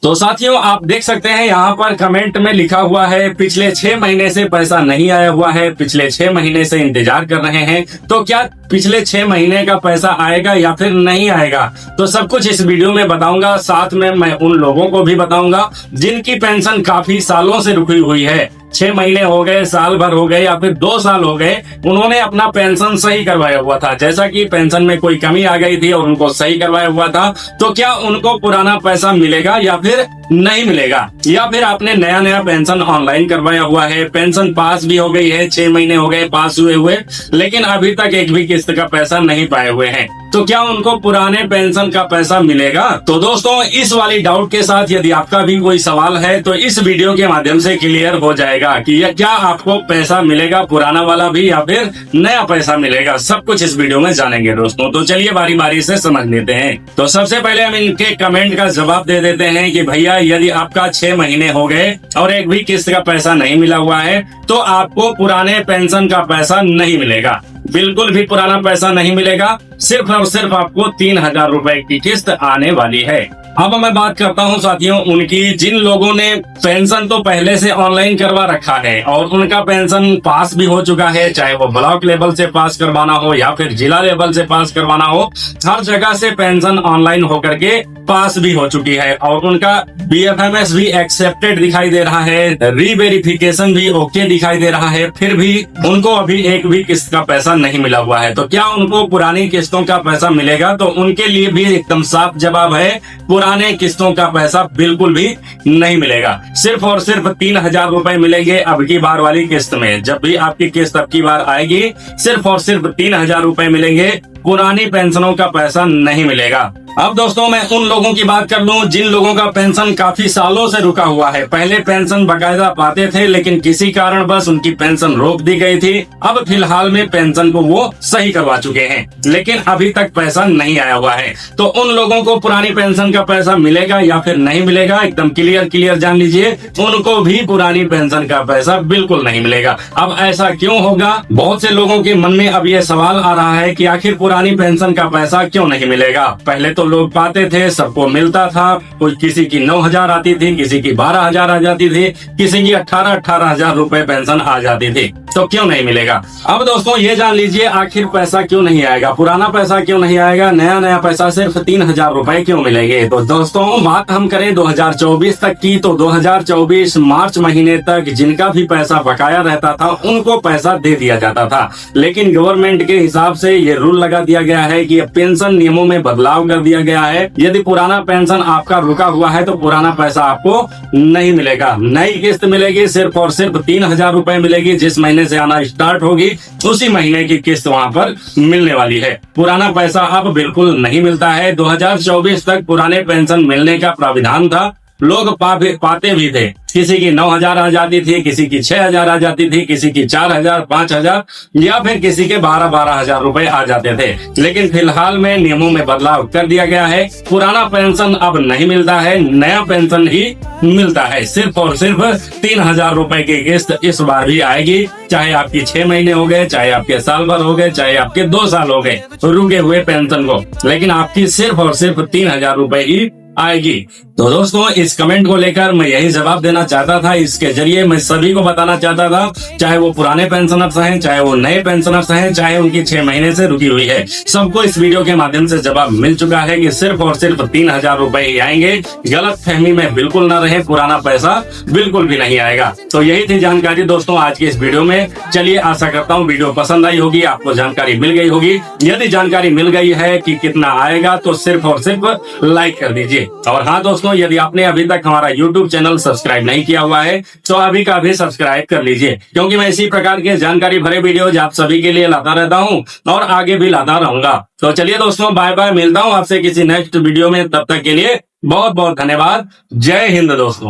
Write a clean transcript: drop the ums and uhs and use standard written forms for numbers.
तो साथियों आप देख सकते हैं यहाँ पर कमेंट में लिखा हुआ है पिछले 6 महीने से पैसा नहीं आया हुआ है, पिछले 6 महीने से इंतजार कर रहे हैं। तो क्या पिछले 6 महीने का पैसा आएगा या फिर नहीं आएगा, तो सब कुछ इस वीडियो में बताऊंगा। साथ में मैं उन लोगों को भी बताऊंगा जिनकी पेंशन काफी सालों से रुकी हुई है। 6 महीने हो गए, साल भर हो गए या फिर 2 साल हो गए, उन्होंने अपना पेंशन सही करवाया हुआ था। जैसा कि पेंशन में कोई कमी आ गई थी और उनको सही करवाया हुआ था, तो क्या उनको पुराना पैसा मिलेगा या फिर नहीं मिलेगा? या फिर आपने नया पेंशन ऑनलाइन करवाया हुआ है, पेंशन पास भी हो गई है, 6 महीने हो गए पास हुए, लेकिन अभी तक एक भी किस्त का पैसा नहीं पाए हुए हैं, तो क्या उनको पुराने पेंशन का पैसा मिलेगा? तो दोस्तों इस वाली डाउट के साथ यदि आपका भी कोई सवाल है तो इस वीडियो के माध्यम से क्लियर हो जाएगा कि यह क्या आपको पैसा मिलेगा, पुराना वाला भी या फिर नया पैसा मिलेगा। सब कुछ इस वीडियो में जानेंगे दोस्तों। तो चलिए बारी बारी से समझ लेते हैं। तो सबसे पहले हम इनके कमेंट का जवाब दे देते हैं कि भैया यदि आपका 6 महीने हो गए और एक भी किस्त का पैसा नहीं मिला हुआ है तो आपको पुराने पेंशन का पैसा नहीं मिलेगा, बिल्कुल भी पुराना पैसा नहीं मिलेगा। सिर्फ और सिर्फ आपको 3,000 रुपए की किस्त आने वाली है। अब मैं बात करता हूं साथियों उनकी, जिन लोगों ने पेंशन तो पहले से ऑनलाइन करवा रखा है और उनका पेंशन पास भी हो चुका है, चाहे वो ब्लॉक लेवल से पास करवाना हो या फिर जिला लेवल से पास करवाना हो, हर जगह से पेंशन ऑनलाइन होकर के पास भी हो चुकी है और उनका BFMS भी एक्सेप्टेड दिखाई दे रहा है, रीवेरिफिकेशन भी ओके दिखाई दे रहा है, फिर भी उनको अभी एक भी किस्त का पैसा नहीं मिला हुआ है। तो क्या उनको पुरानी किस्तों का पैसा मिलेगा? तो उनके लिए भी एकदम साफ जवाब है, पुराने किस्तों का पैसा बिल्कुल भी नहीं मिलेगा। सिर्फ और सिर्फ 3,000 रुपए मिलेंगे अब की बार वाली किस्त में। जब भी आपकी किस्त अब की बार आएगी सिर्फ और सिर्फ 3,000 रुपए मिलेंगे, पुरानी पेंशनों का पैसा नहीं मिलेगा। अब दोस्तों मैं उन लोगों की बात कर लूं जिन लोगों का पेंशन काफी सालों से रुका हुआ है। पहले पेंशन बकायदा पाते थे लेकिन किसी कारण बस उनकी पेंशन रोक दी गई थी। अब फिलहाल में पेंशन को वो सही करवा चुके हैं लेकिन अभी तक पैसा नहीं आया हुआ है। तो उन लोगों को पुरानी पेंशन का पैसा मिलेगा या फिर नहीं मिलेगा, एकदम क्लियर जान लीजिए, उनको भी पुरानी पेंशन का पैसा बिल्कुल नहीं मिलेगा। अब ऐसा क्यों होगा? बहुत से लोगों के मन में अब ये सवाल आ रहा है कि आखिर पुरानी पेंशन का पैसा क्यों नहीं मिलेगा। पहले तो लोग पाते थे, सबको मिलता था, कोई किसी की 9,000 आती थी, किसी की 12,000 आ जाती थी, किसी की 18,000 रुपए पेंशन आ जाती थी, तो क्यों नहीं मिलेगा? अब दोस्तों ये जान लीजिए आखिर पैसा क्यों नहीं आएगा, पुराना पैसा क्यों नहीं आएगा, नया पैसा सिर्फ 3,000 रुपए क्यों मिलेंगे। तो दोस्तों बात हम करें 2024 तक की, तो 2024 मार्च महीने तक जिनका भी पैसा बकाया रहता था उनको पैसा दे दिया जाता था, लेकिन गवर्नमेंट के हिसाब से ये रूल लगा दिया गया है कि पेंशन नियमों में बदलाव कर दिया गया है। यदि पुराना पेंशन आपका रुका हुआ है तो पुराना पैसा आपको नहीं मिलेगा, नई किस्त मिलेगी, सिर्फ और सिर्फ 3,000 रुपए मिलेगी। जिस महीने से आना स्टार्ट होगी उसी महीने की किस्त वहां पर मिलने वाली है। पुराना पैसा अब बिल्कुल नहीं मिलता है। 2024 तक पुराने पेंशन मिलने का प्राविधान था, लोग पाते भी थे, किसी की 9,000 आ जाती थी, किसी की 6,000 आ जाती थी, किसी की 4,000, 5,000 या फिर किसी के 12,000 रुपए आ जाते थे। लेकिन फिलहाल में नियमों में बदलाव कर दिया गया है, पुराना पेंशन अब नहीं मिलता है, नया पेंशन ही मिलता है। सिर्फ और सिर्फ 3,000 रुपए की किस्त इस बार भी आएगी, चाहे आपकी 6 महीने हो गए, चाहे आपके साल भर हो गए, चाहे आपके 2 साल हो गए रुके हुए पेंशन को, लेकिन आपकी सिर्फ और सिर्फ 3,000 रुपए ही आएगी। तो दोस्तों इस कमेंट को लेकर मैं यही जवाब देना चाहता था। इसके जरिए मैं सभी को बताना चाहता था, चाहे वो पुराने पेंशनर्स हैं, चाहे वो नए पेंशनर्स हैं, चाहे उनकी 6 महीने से रुकी हुई है, सबको इस वीडियो के माध्यम से जवाब मिल चुका है कि सिर्फ और सिर्फ 3,000 रुपए ही आएंगे। गलत फहमी में बिल्कुल न रहे, पुराना पैसा बिल्कुल भी नहीं आएगा। तो यही थी जानकारी दोस्तों आज की इस वीडियो में। चलिए आशा करता हूँ वीडियो पसंद आई होगी, आपको जानकारी मिल गई होगी। यदि जानकारी मिल गई है कि कितना आएगा तो सिर्फ और सिर्फ लाइक कर दीजिए। और हाँ दोस्तों यदि आपने अभी तक हमारा YouTube चैनल सब्सक्राइब नहीं किया हुआ है तो अभी का भी सब्सक्राइब कर लीजिए, क्योंकि मैं इसी प्रकार के जानकारी भरे वीडियोज आप सभी के लिए लाता रहता हूँ और आगे भी लाता रहूंगा। तो चलिए दोस्तों बाय बाय, मिलता हूँ आपसे किसी नेक्स्ट वीडियो में, तब तक के लिए बहुत बहुत धन्यवाद। जय हिंद दोस्तों।